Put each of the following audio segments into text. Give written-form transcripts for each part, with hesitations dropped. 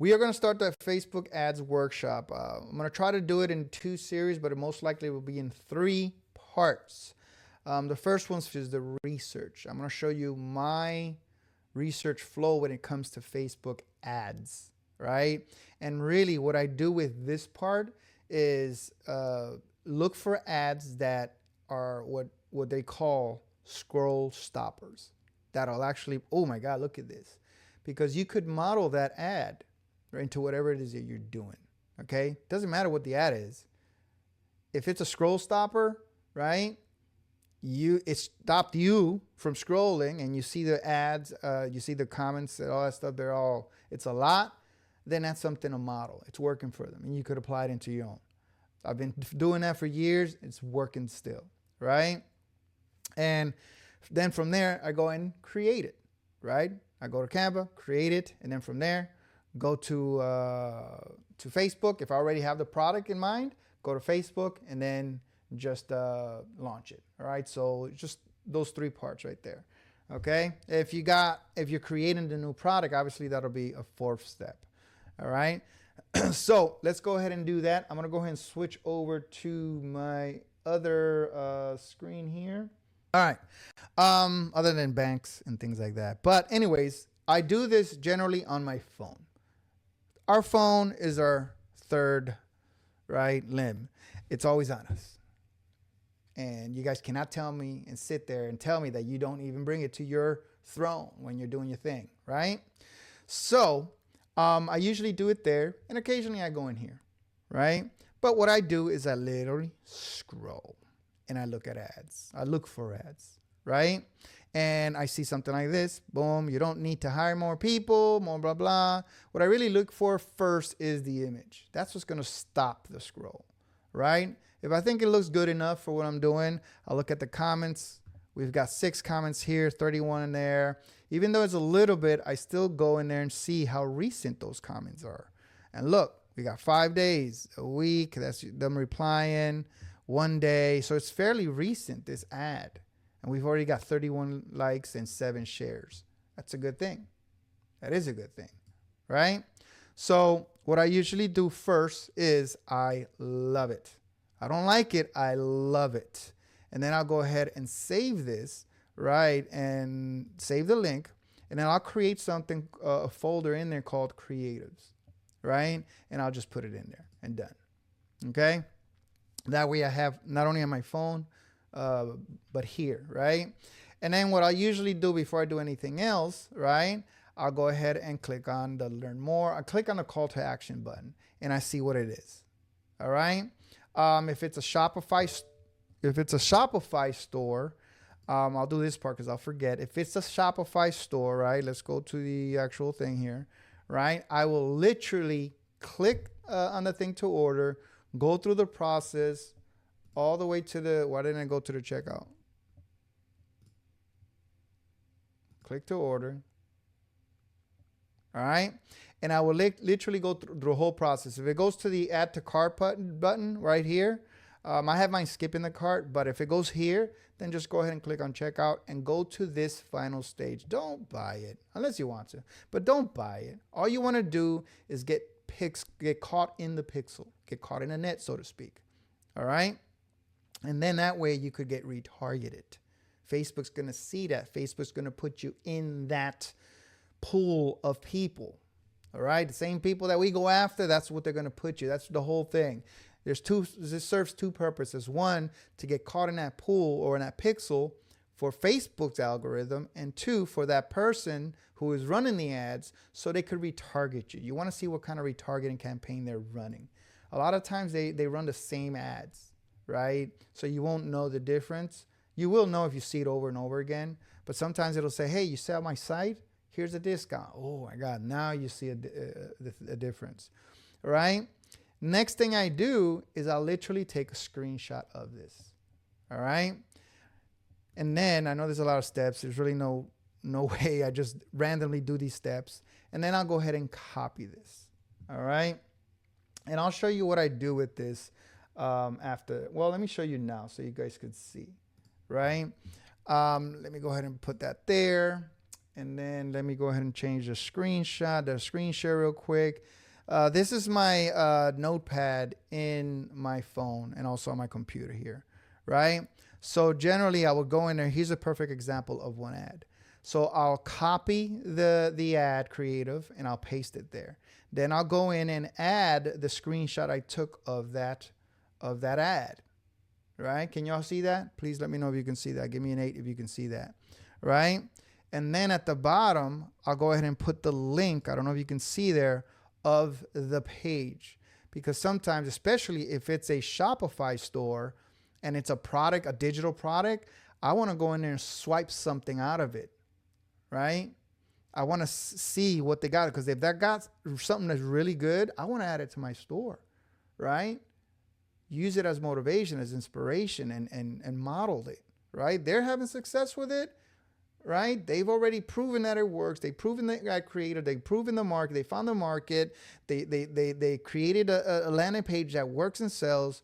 We are going to start the Facebook ads workshop. I'm going to try to do it in 2 series, but it most likely will be in 3 parts. The first one is the research. I'm going to show you my research flow when it comes to Facebook ads, right? And really what I do with this part is look for ads that are what they call scroll stoppers. That'll actually, oh my God, look at this. Because you could model that ad into whatever it is that you're doing, okay? Doesn't matter what the ad is. If it's a scroll stopper, right? It stopped you from scrolling and you see the ads, you see the comments and all that stuff, it's a lot, then that's something to model. It's working for them and you could apply it into your own. I've been doing that for years. It's working still, right? And then from there, I go and create it, right? I go to Canva, create it, and then from there, go to Facebook. If I already have the product in mind, go to Facebook and then just launch it. All right. So just those 3 parts right there. Okay. If you're creating the new product, obviously that'll be a 4th step. All right. So let's go ahead and do that. I'm going to go ahead and switch over to my other screen here. All right. Other than banks and things like that. But anyways, I do this generally on my phone. Our phone is our 3rd, right, limb. It's always on us. And you guys cannot tell me and sit there and tell me that you don't even bring it to your throne when you're doing your thing, right? So I usually do it there, and occasionally I go in here, right? But what I do is I literally scroll and I look at ads. I look for ads, right? And I see something like this, boom, you don't need to hire more people, more blah, blah. What I really look for first is the image. That's what's gonna stop the scroll, right? If I think it looks good enough for what I'm doing, I'll look at the comments. We've got 6 comments here, 31 in there. Even though it's a little bit, I still go in there and see how recent those comments are. And look, we got 5 days, a week, that's them replying, 1 day. So it's fairly recent, this ad. And we've already got 31 likes and 7 shares. That's a good thing. That is a good thing, right? So what I usually do first is I love it. I don't like it, I love it. And then I'll go ahead and save this, right? And save the link. And then I'll create something, a folder in there called creatives, right? And I'll just put it in there and done, okay? That way I have not only on my phone, but here, right? And then what I usually do before I do anything else, right? I'll go ahead and click on the learn more. I click on the call to action button and I see what it is. All right. If it's a Shopify store, I'll do this part because I'll forget. If it's a Shopify store, right? Let's go to the actual thing here, right? I will literally click on the thing to order, go through the process, all the way to the, why didn't I go to the checkout? Click to order. All right. And I will literally go through the whole process. If it goes to the add to cart button right here, I have mine skipping the cart, but if it goes here, then just go ahead and click on checkout and go to this final stage. Don't buy it unless you want to, but don't buy it. All you want to do is get caught in the pixel, get caught in a net, so to speak. All right. And then that way you could get retargeted. Facebook's going to see that. Facebook's going to put you in that pool of people. All right. The same people that we go after, that's what they're going to put you. That's the whole thing. This serves 2 purposes. 1, to get caught in that pool or in that pixel for Facebook's algorithm, and 2, for that person who is running the ads so they could retarget you. You want to see what kind of retargeting campaign they're running. A lot of times they run the same ads, right? So you won't know the difference. You will know if you see it over and over again, but sometimes it'll say, hey, you sell my site? Here's a discount. Oh my God, now you see a difference, right? Next thing I do is I'll literally take a screenshot of this, all right? And then I know there's a lot of steps. There's really no way. I just randomly do these steps. And then I'll go ahead and copy this, all right? And I'll show you what I do with this after. Well, let me show you now so you guys could see, right? Let me go ahead and put that there. And then let me go ahead and change the screenshot, the screen share real quick. This is my notepad in my phone and also on my computer here, right? So generally I will go in there. Here's a perfect example of one ad. So I'll copy the ad creative and I'll paste it there. Then I'll go in and add the screenshot I took of that ad, right? Can y'all see that? Please let me know if you can see that. Give me an 8 if you can see that, right? And then at the bottom, I'll go ahead and put the link. I don't know if you can see there, of the page, because sometimes, especially if it's a Shopify store and it's a product, a digital product, I want to go in there and swipe something out of it, right? I want to see what they got, because if that got something that's really good, I want to add it to my store, right? Use it as motivation, as inspiration, and modeled it, right? They're having success with it, right? They've already proven that it works. They've proven that got created. They've proven the market. They found the market. They created a landing page that works and sells.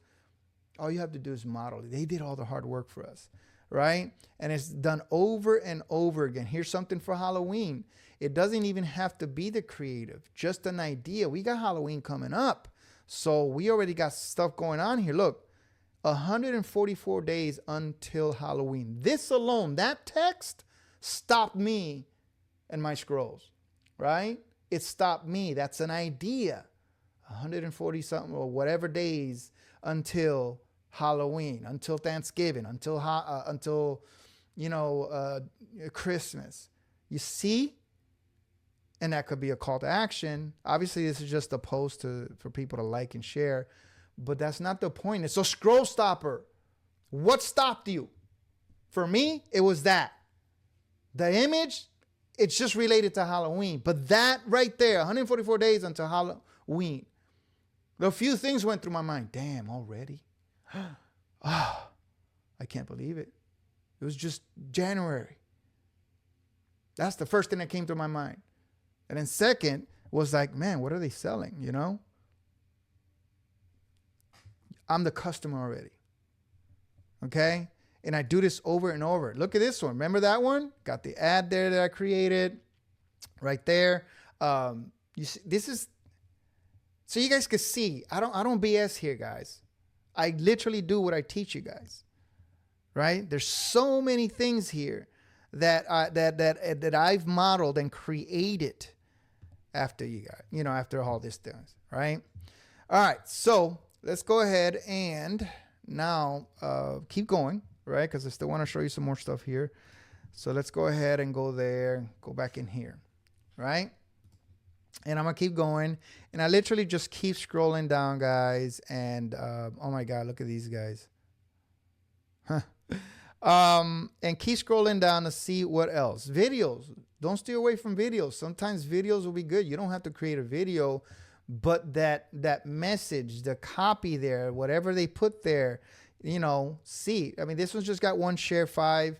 All you have to do is model it. They did all the hard work for us, right? And it's done over and over again. Here's something for Halloween. It doesn't even have to be the creative, just an idea. We got Halloween coming up, so we already got stuff going on here. Look, 144 days until Halloween. This alone, that text, stopped me and my scrolls, right? It stopped me. That's an idea. 140 something or whatever days until Halloween, until Thanksgiving, until Christmas. You see? And that could be a call to action. Obviously, this is just a post for people to like and share, but that's not the point. It's a scroll stopper. What stopped you? For me, it was that. The image, it's just related to Halloween. But that right there, 144 days until Halloween. A few things went through my mind. Damn, already? I can't believe it. It was just January. That's the first thing that came to my mind. And then second was like, man, what are they selling, you know? I'm the customer already. Okay? And I do this over and over. Look at this one. Remember that one? Got the ad there that I created right there. You see, this is so you guys can see. I don't BS here, guys. I literally do what I teach you guys. Right? There's so many things here that I've modeled and created after you guys, after all this things, right? All right, so let's go ahead and now keep going, right? Because I still want to show you some more stuff here. So let's go ahead and go there, go back in here, right? And I'm gonna keep going, and I literally just keep scrolling down, guys. And oh my God, look at these guys. And keep scrolling down to see what else. Videos. Don't steer away from videos. Sometimes videos will be good. You don't have to create a video, but that message, the copy there, whatever they put there, see. I mean, this one's just got 1 share, 5.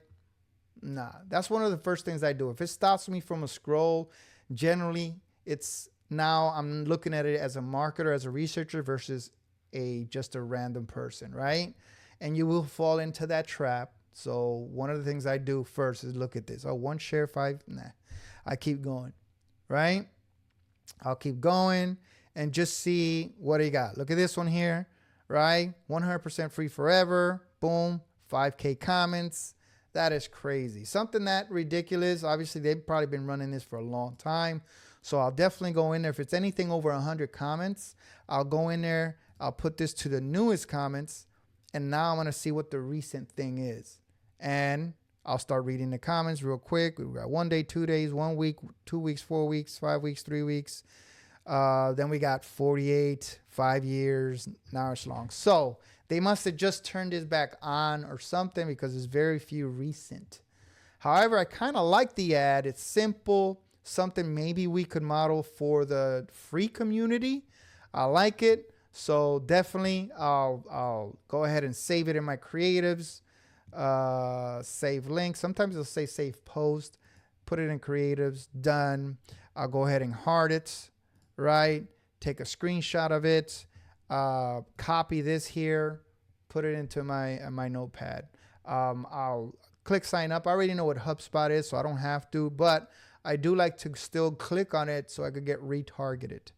Nah, that's one of the first things I do. If it stops me from a scroll, generally it's now I'm looking at it as a marketer, as a researcher versus just a random person, right? And you will fall into that trap. So one of the things I do first is look at this. Oh, 1 share, 5. Nah, I keep going, right? I'll keep going and just see what he got. Look at this one here, right? 100% free forever. Boom. 5K comments. That is crazy. Something that ridiculous. Obviously, they've probably been running this for a long time. So I'll definitely go in there. If it's anything over 100 comments, I'll go in there. I'll put this to the newest comments. And now I'm going to see what the recent thing is. And I'll start reading the comments real quick. We've got 1 day, 2 days, 1 week, 2 weeks, 4 weeks, 5 weeks, 3 weeks. Then we got 48, 5 years. Now it's long. So they must have just turned this back on or something because there's very few recent. However, I kind of like the ad. It's simple. Something maybe we could model for the free community. I like it. So definitely I'll go ahead and save it in my creatives. Save link. Sometimes it'll say save post. Put it in creatives. Done. I'll go ahead and heart it. Right. Take a screenshot of it. Copy this here. Put it into my notepad. I'll click sign up. I already know what HubSpot is, so I don't have to, but I do like to still click on it so I could get retargeted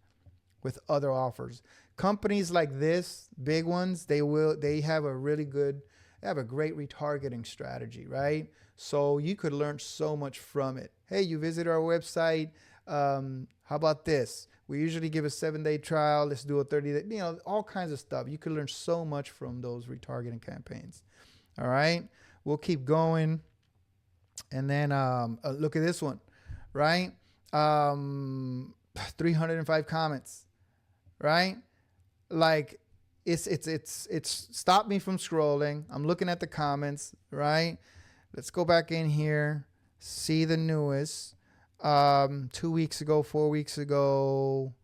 with other offers. Companies like this, big ones, they have a great retargeting strategy, right? So you could learn so much from it. Hey, you visit our website. How about this? We usually give a 7-day trial. Let's do a 30-day, all kinds of stuff. You could learn so much from those retargeting campaigns. All right. We'll keep going. And then look at this one, right? 305 comments, right? Like it's stopped me from scrolling. I'm looking at the comments, right? Let's go back in here, see the newest. 2 weeks ago, 4 weeks ago,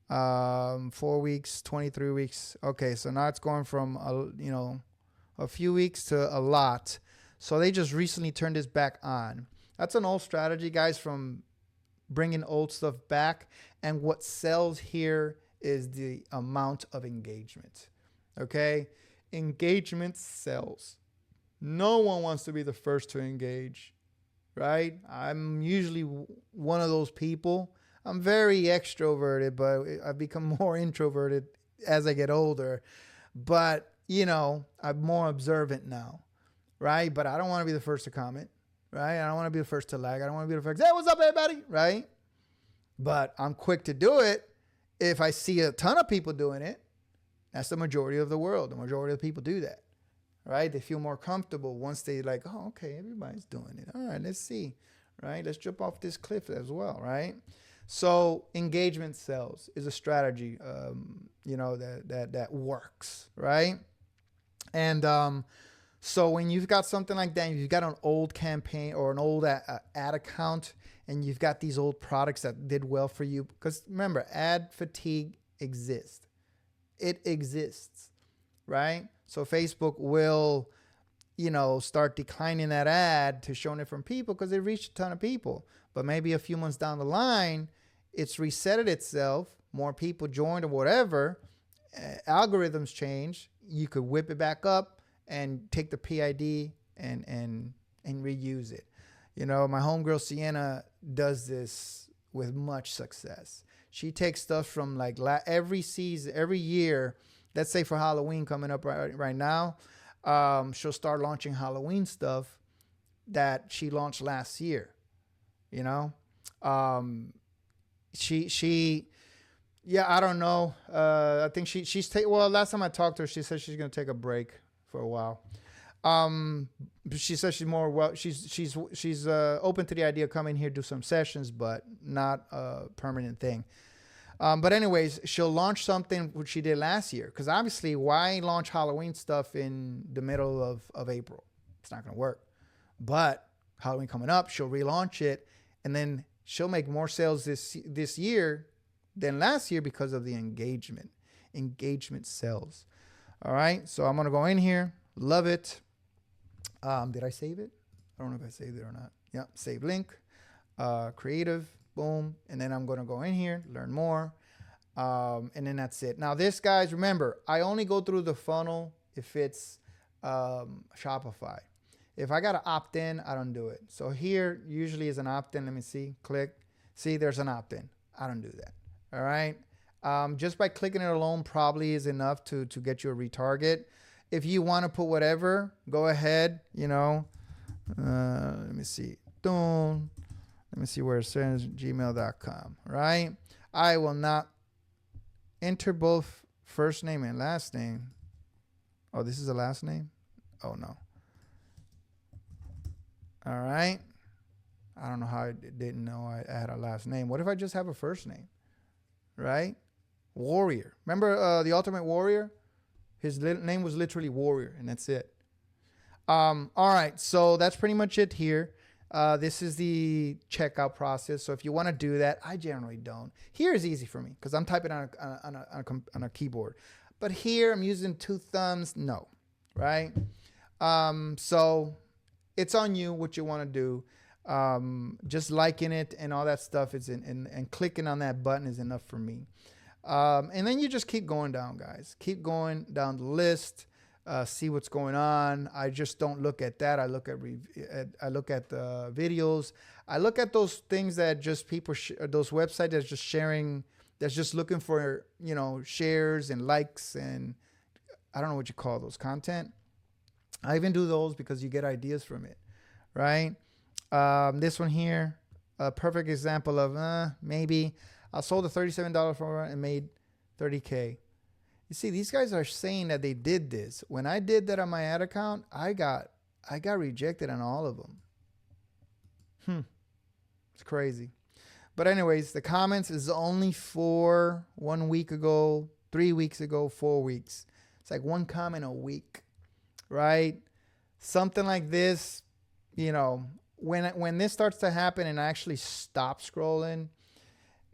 4 weeks, 23 weeks. Okay, so now it's going from a few weeks to a lot. So they just recently turned this back on. That's an old strategy, guys, from bringing old stuff back. And what sells here is the amount of engagement. Okay, engagement sells. No one wants to be the first to engage. Right? I'm usually one of those people. I'm very extroverted, but I've become more introverted as I get older. But, I'm more observant now, right? But I don't want to be the first to comment, right? I don't want to be the first to lag. I don't want to be the first, hey, what's up, everybody, right? But I'm quick to do it if I see a ton of people doing it. That's the majority of the world. The majority of people do that. Right? They feel more comfortable once they like, oh, okay, everybody's doing it. All right, let's see. Right? Let's jump off this cliff as well. Right? So engagement sells is a strategy, that works. Right? And so when you've got something like that, you've got an old campaign or an old ad account, and you've got these old products that did well for you, because remember, ad fatigue exists. It exists. Right? So Facebook will, start declining that ad to showing it from people because it reached a ton of people. But maybe a few months down the line, it's resetted itself. More people joined or whatever. Algorithms change. You could whip it back up and take the PID and reuse it. My homegirl Sienna does this with much success. She takes stuff from like every season, every year. Let's say for Halloween coming up right now, she'll start launching Halloween stuff that she launched last year. I don't know. I think last time I talked to her, she said she's going to take a break for a while. She says she's more she's open to the idea of coming here, do some sessions, but not a permanent thing. But anyways, she'll launch something which she did last year. Because obviously, why launch Halloween stuff in the middle of April? It's not going to work. But Halloween coming up, she'll relaunch it. And then she'll make more sales this year than last year because of the engagement. Engagement sells. All right. So I'm going to go in here. Love it. Did I save it? I don't know if I saved it or not. Yep. Save link. Creative. Boom. And then I'm going to go in here, learn more. And then that's it. Now this, guys, remember, I only go through the funnel if it's Shopify. If I got to opt in, I don't do it. So here usually is an opt-in. Let me see. Click. See, there's an opt-in. I don't do that. All right. Just by clicking it alone probably is enough to get you a retarget. If you want to put whatever, go ahead. Let me see. Boom. Let me see where it says gmail.com, right? I will not enter both first name and last name. Oh, this is a last name? Oh, no. All right. I don't know how I didn't know I had a last name. What if I just have a first name, right? Warrior. Remember The Ultimate Warrior? His name was literally Warrior, and that's it. All right. So that's pretty much it here. This is the checkout process. So if you want to do that, I generally don't. Here is easy for me because I'm typing on a keyboard. But here I'm using two thumbs. No, right? So it's on you what you want to do. Just liking it and all that stuff is and clicking on that button is enough for me. And then you just keep going down, guys. Keep going down the list. see what's going on. I just don't look at that. I look at the videos. I look at those things that just people those websites that's just sharing, that's just looking for, you know, shares and likes, and I don't know what you call those, content. I even do those because you get ideas from it, right? This one here, a perfect example of maybe I sold a $37 for it and made 30K. You see, these guys are saying that they did this. When I did that on my ad account, I got rejected on all of them. It's crazy. But anyways, the comments is only for 1 week ago, 3 weeks ago, 4 weeks. It's like one comment a week, right? Something like this, you know, when this starts to happen and I actually stop scrolling,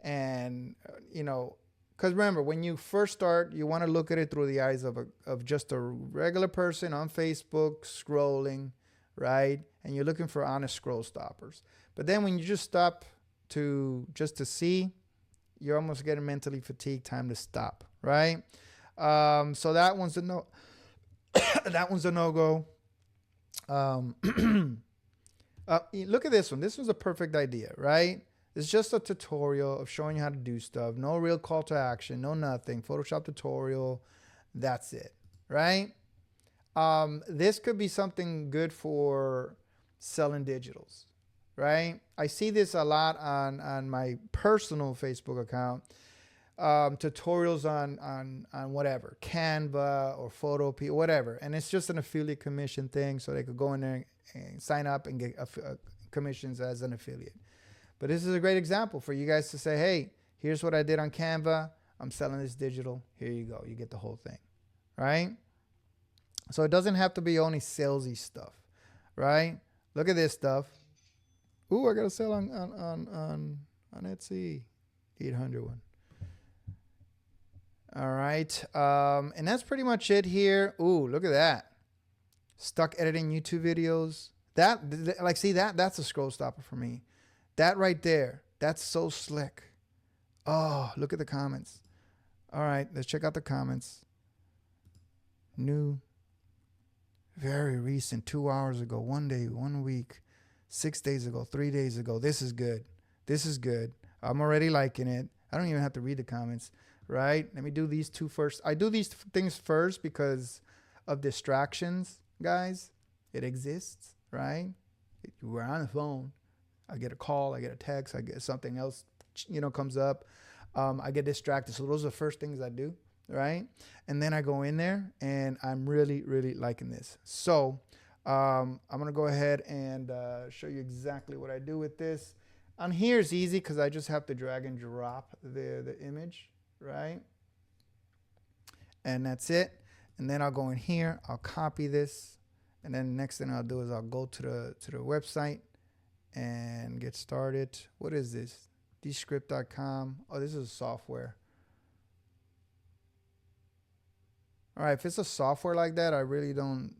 and you know, because remember, when you first start, you want to look at it through the eyes of just a regular person on Facebook scrolling, right? And you're looking for honest scroll stoppers. But then when you just stop to see, you're almost getting mentally fatigued. Time to stop, right? So that one's a no. That one's a no-go. Look at this one. This was a perfect idea, right? It's just a tutorial of showing you how to do stuff. No real call to action, no nothing. Photoshop tutorial. That's it, right? This could be something good for selling digitals, right? I see this a lot on my personal Facebook account. Tutorials on whatever, Canva or Photopea, whatever. And it's just an affiliate commission thing, so they could go in there and sign up and get commissions as an affiliate. But this is a great example for you guys to say, hey, here's what I did on Canva. I'm selling this digital. Here you go. You get the whole thing, right? So it doesn't have to be only salesy stuff, right? Look at this stuff. Ooh, I got to sell on Etsy, 800 one. All right. And that's pretty much it here. Ooh, look at that. Stuck editing YouTube videos. That's a scroll stopper for me. That right there, that's so slick. Oh, look at the comments. All right, let's check out the comments. New, very recent, 2 hours ago, 1 day, 1 week, 6 days ago, 3 days ago. This is good. This is good. I'm already liking it. I don't even have to read the comments, right? Let me do these two first. I do these things first because of distractions, guys. It exists, right? We're on the phone. I get a call, I get a text, I get something else, you know, comes up. I get distracted. So those are the first things I do, right? And then I go in there and I'm really, really liking this. So I'm going to go ahead and show you exactly what I do with this. On here is easy because I just have to drag and drop the image, right? And that's it. And then I'll go in here, I'll copy this. And then the next thing I'll do is I'll go to the website and get started. What is this? Descript.com. Oh, this is software. All right, if it's a software like that, I really don't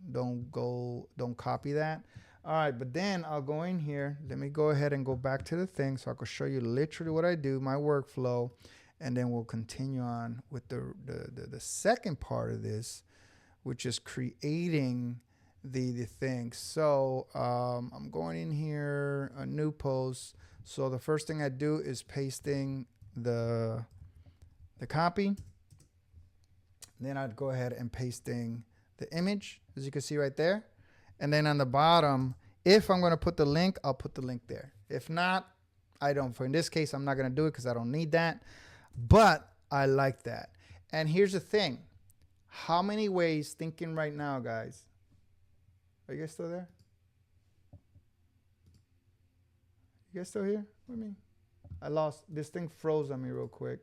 copy that. All right, but then I'll go in here. Let me go ahead and go back to the thing so I can show you literally what I do, my workflow, and then we'll continue on with the second part of this, which is creating the thing. So I'm going in here, a new post. So the first thing I do is pasting the copy. Then I'd go ahead and pasting the image, as you can see right there. And then on the bottom, if I'm going to put the link, I'll put the link there. If not, I don't. For in this case, I'm not going to do it because I don't need that. But I like that. And here's the thing. How many ways, thinking right now, guys? Are you guys still there? You guys still here with me? I lost. This thing froze on me real quick.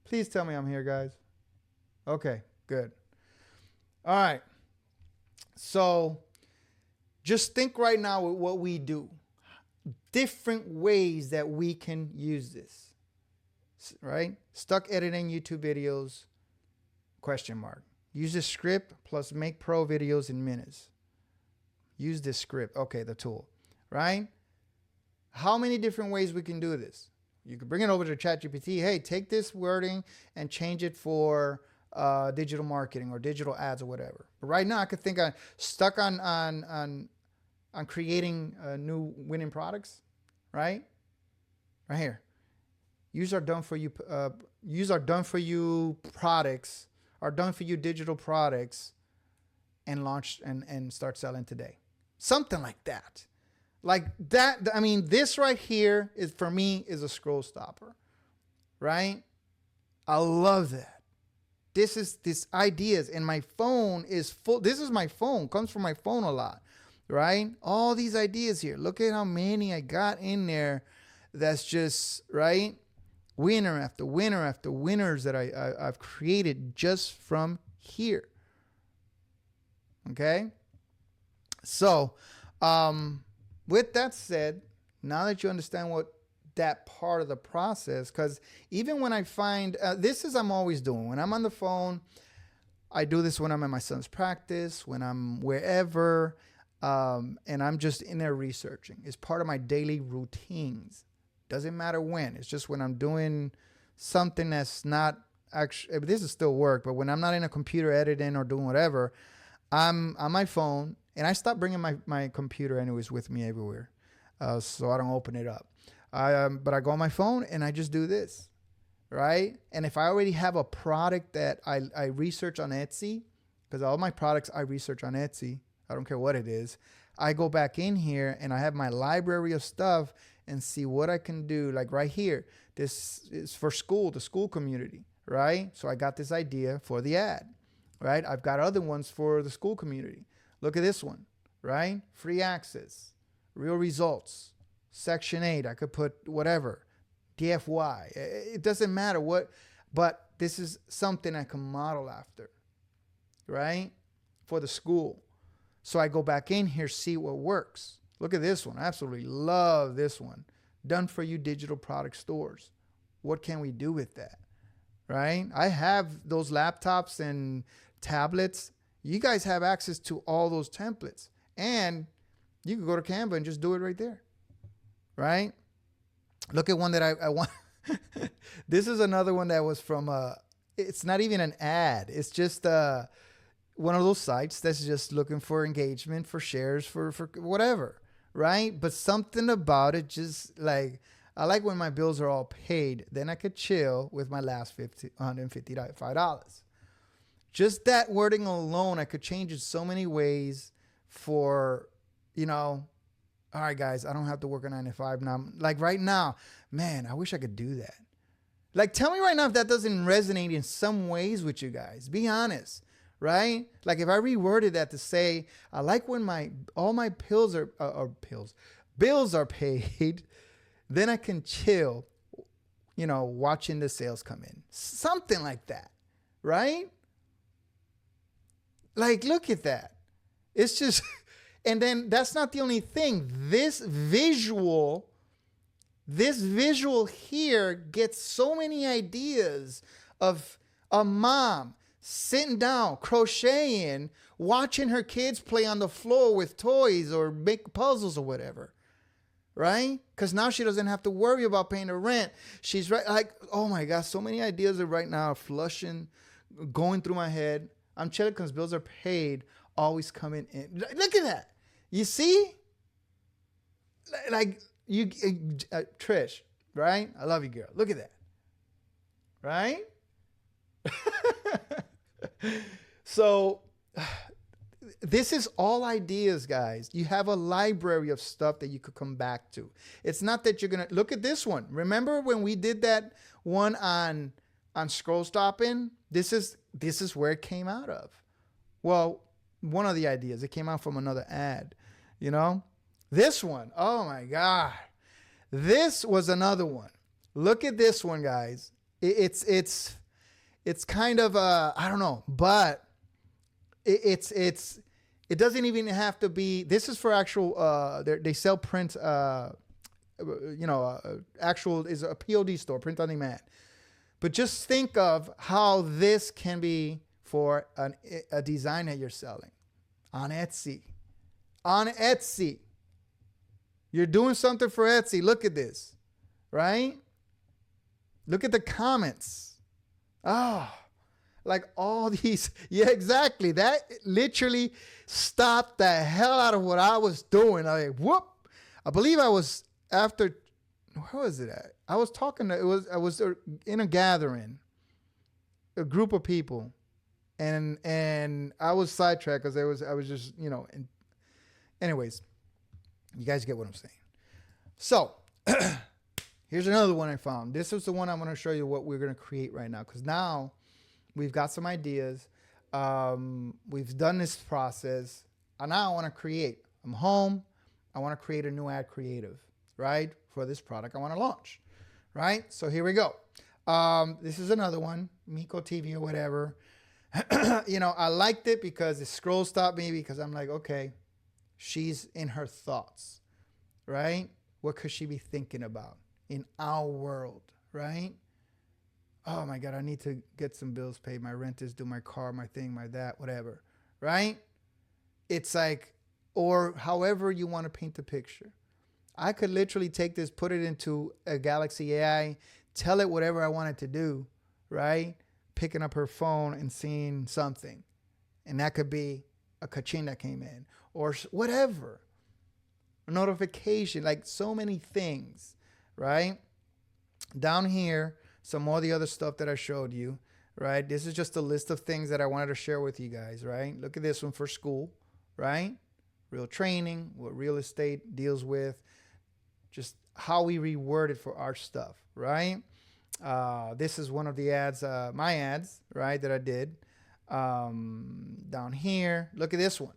Please tell me I'm here, guys. Okay, good. All right. So just think right now with what we do. Different ways that we can use this, right? Stuck editing YouTube videos, ? Use the script plus make pro videos in minutes. Use this script. Okay, the tool, right? How many different ways we can do this? You could bring it over to ChatGPT. Hey, take this wording and change it for digital marketing or digital ads or whatever. But right now, I could think I'm stuck on creating new winning products, right? Right here. Use our done for you. Use our done for you products, our done for you digital products, and launch and start selling today. Something like that. Like that. I mean, this right here is for me is a scroll stopper, right? I love that. This ideas, and my phone is full. This is my phone. Comes from my phone a lot, right? All these ideas here. Look at how many I got in there. That's just right. Winner after winner after winners that I've created just from here. Okay. So, with that said, now that you understand what that part of the process, because even when I find this is I'm always doing when I'm on the phone, I do this when I'm at my son's practice, when I'm wherever, and I'm just in there researching. It's part of my daily routines. Doesn't matter when. It's just when I'm doing something that's not actually, this is still work, but when I'm not in a computer editing or doing whatever, I'm on my phone, and I stop bringing my computer anyways with me everywhere, so I don't open it up. But I go on my phone and I just do this, right? And if I already have a product that I research on Etsy, because all my products I research on Etsy, I don't care what it is, I go back in here and I have my library of stuff and see what I can do. Like right here, this is for school, the school community, right? So I got this idea for the ad, right? I've got other ones for the school community. Look at this one, right? Free access, real results, Section 8. I could put whatever, DFY. It doesn't matter what, but this is something I can model after, right? For the school. So I go back in here, see what works. Look at this one. I absolutely love this one. Done for you digital product stores. What can we do with that? Right? I have those laptops and tablets. You guys have access to all those templates. And you can go to Canva and just do it right there. Right? Look at one that I want. This is another one that was from, it's not even an ad. It's just one of those sites that's just looking for engagement, for shares, for whatever. Right? But something about it just like, I like when my bills are all paid, then I could chill with my last $155. Just that wording alone, I could change it so many ways for, all right, guys, I don't have to work a 9 to 5 now. Like right now, man, I wish I could do that. Like, tell me right now if that doesn't resonate in some ways with you guys. Be honest. Right? Like if I reworded that to say, I like when all my bills are paid, then I can chill, watching the sales come in. Something like that. Right? Like, look at that. It's just, and then that's not the only thing. This visual here gets so many ideas of a mom sitting down, crocheting, watching her kids play on the floor with toys or make puzzles or whatever, right? Because now she doesn't have to worry about paying the rent. She's right, like, oh my God, so many ideas are right now flushing, going through my head. I'm chilling because bills are paid, always coming in. Look at that. You see? Like, Trish, right? I love you, girl. Look at that. Right? So this is all ideas, guys. You have a library of stuff that you could come back to. It's not that you're going to look at this one. Remember when we did that one on scroll stopping? This is where it came out of. Well, one of the ideas, it came out from another ad, This one, oh my God. This was another one. Look at this one, guys. It's kind of I don't know, but it doesn't even have to be. This is for actual. They sell print. Actual is a POD store, print on demand. But just think of how this can be for a design that you're selling on Etsy. On Etsy, you're doing something for Etsy. Look at this, right? Look at the comments. Ah, like all these. Yeah, exactly. That literally stopped the hell out of what I was doing. I like, whoop. I believe I was after, where was it at? I was talking to, I was in a gathering, a group of people, and I was sidetracked because I was just, anyways, you guys get what I'm saying. So here's another one I found. This is the one I'm going to show you what we're going to create right now, because now we've got some ideas. We've done this process, and now I want to create. I'm home. I want to create a new ad creative, right, for this product I want to launch, right? So here we go. This is another one, Miko TV or whatever. I liked it because the scroll stopped me, because I'm like, okay, she's in her thoughts, right? What could she be thinking about in our world, right? Oh my God, I need to get some bills paid. My rent is due, my car, my thing, my that, whatever, right? It's like, or however you want to paint the picture. I could literally take this, put it into a Galaxy AI, tell it whatever I want it to do, right? Picking up her phone and seeing something. And that could be a kaching that came in or whatever. A notification, like so many things, right? Down here, some more of the other stuff that I showed you, right? This is just a list of things that I wanted to share with you guys, right? Look at this one for school, right? Real training, what real estate deals with, just how we reword it for our stuff, right? This is one of the ads, my ads, right, that I did. Down here, look at this one.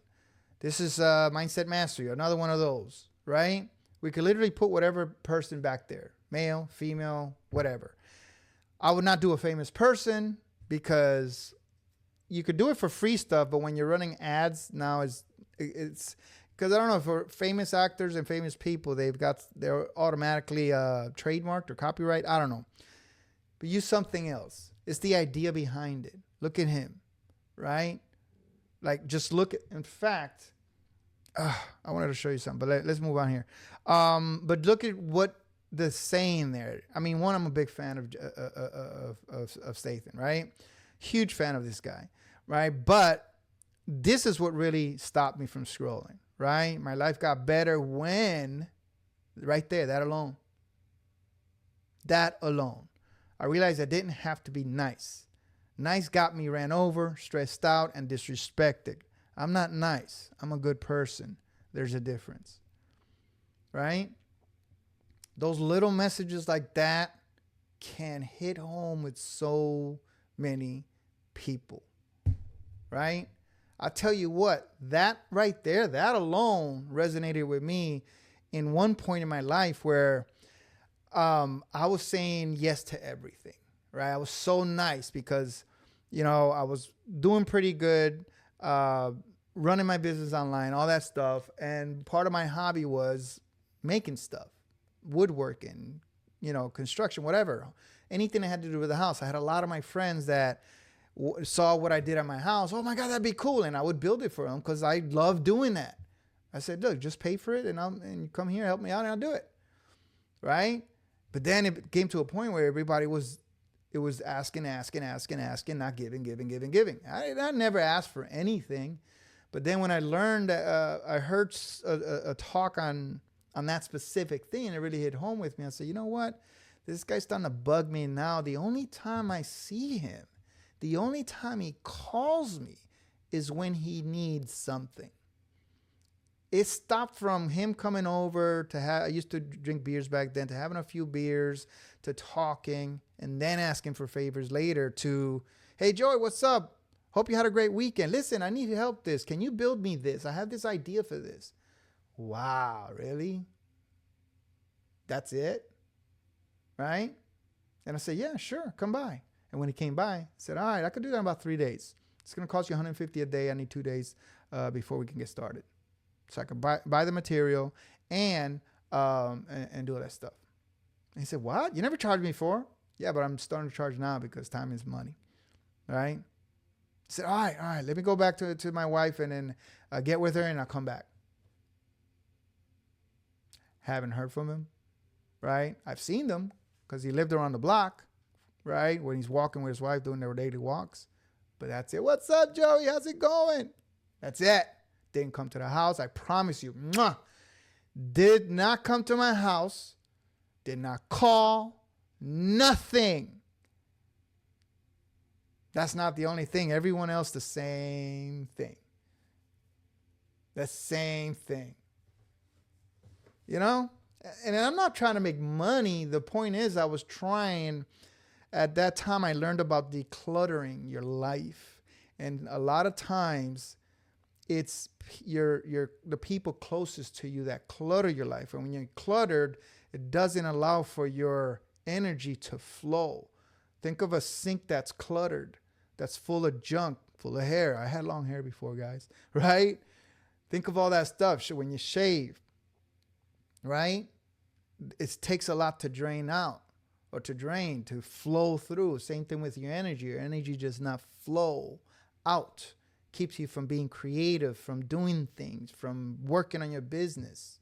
This is Mindset Mastery, another one of those, right? We could literally put whatever person back there, male, female, whatever. I would not do a famous person, because you could do it for free stuff, but when you're running ads now, it's because I don't know, for famous actors and famous people, they're automatically trademarked or copyright. I don't know. But use something else. It's the idea behind it. Look at him, right? Like, just look at, in fact, I wanted to show you something, but let's move on here. But look at what the saying there. I mean, one, I'm a big fan of Statham, right? Huge fan of this guy, right? But this is what really stopped me from scrolling, right? My life got better when, right there, that alone. That alone. I realized I didn't have to be nice. Nice got me ran over, stressed out, and disrespected. I'm not nice. I'm a good person. There's a difference, right? Those little messages like that can hit home with so many people, right? I'll tell you what, that right there, that alone resonated with me in one point in my life where I was saying yes to everything, right? I was so nice because, I was doing pretty good, running my business online, all that stuff. And part of my hobby was making stuff, woodworking, construction, whatever, anything that had to do with the house. I had a lot of my friends that saw what I did at my house. Oh my God, that'd be cool. And I would build it for them because I love doing that. I said, look, just pay for it and you come here, help me out, and I'll do it. Right? But then it came to a point where everybody was asking, not giving. I never asked for anything. But then when I learned, I heard a talk on that specific thing, and it really hit home with me. I said, you know what? This guy's starting to bug me now. The only time I see him, the only time he calls me is when he needs something. It stopped from him coming over to I used to drink beers back then, to having a few beers, to talking, and then asking for favors later, to, hey, Joey, what's up? Hope you had a great weekend. Listen, I need help this. Can you build me this? I have this idea for this. Wow, really? That's it? Right? And I said, yeah, sure, come by. And when he came by, I said, all right, I could do that in about 3 days. It's going to cost you $150 a day. I need 2 days before we can get started. So I could buy the material and do all that stuff. And he said, what? You never charged me before? Yeah, but I'm starting to charge now because time is money. All right? I said, all right, let me go back to my wife and then get with her and I'll come back. Haven't heard from him, right? I've seen them because he lived around the block, right? When he's walking with his wife doing their daily walks. But that's it. What's up, Joey? How's it going? That's it. Didn't come to the house. I promise you. Mwah. Did not come to my house. Did not call. Nothing. That's not the only thing. Everyone else, the same thing. The same thing. You know? And I'm not trying to make money. The point is, I was trying, at that time, I learned about decluttering your life. And a lot of times, it's the people closest to you that clutter your life. And when you're cluttered, it doesn't allow for your energy to flow. Think of a sink that's cluttered, that's full of junk, full of hair. I had long hair before, guys, right? Think of all that stuff. So when you shave, right? It takes a lot to drain out or to flow through. Same thing with your energy. Your energy does not flow out. Keeps you from being creative, from doing things, from working on your business,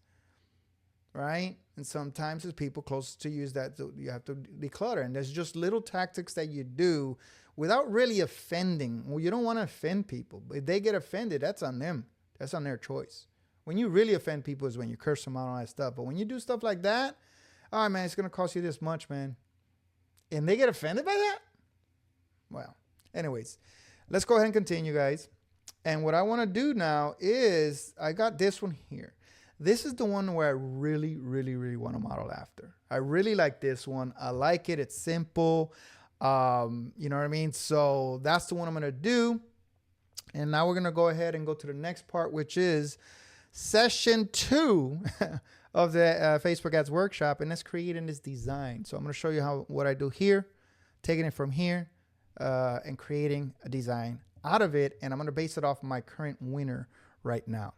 right? And sometimes there's people closest to you that you have to declutter. And there's just little tactics that you do without really offending. Well, you don't want to offend people. If they get offended, that's on them. That's on their choice. When you really offend people is when you curse them out and all that stuff. But when you do stuff like that, all right, man, it's going to cost you this much, man. And they get offended by that? Well, anyways, let's go ahead and continue, guys. And what I want to do now is I got this one here. This is the one where I really, really, really want to model after. I really like this one. I like it. It's simple. You know what I mean? So that's the one I'm going to do. And now we're going to go ahead and go to the next part, which is session 2 of the Facebook ads workshop. And that's creating this design. So I'm going to show you what I do here, taking it from here and creating a design out of it. And I'm going to base it off my current winner right now.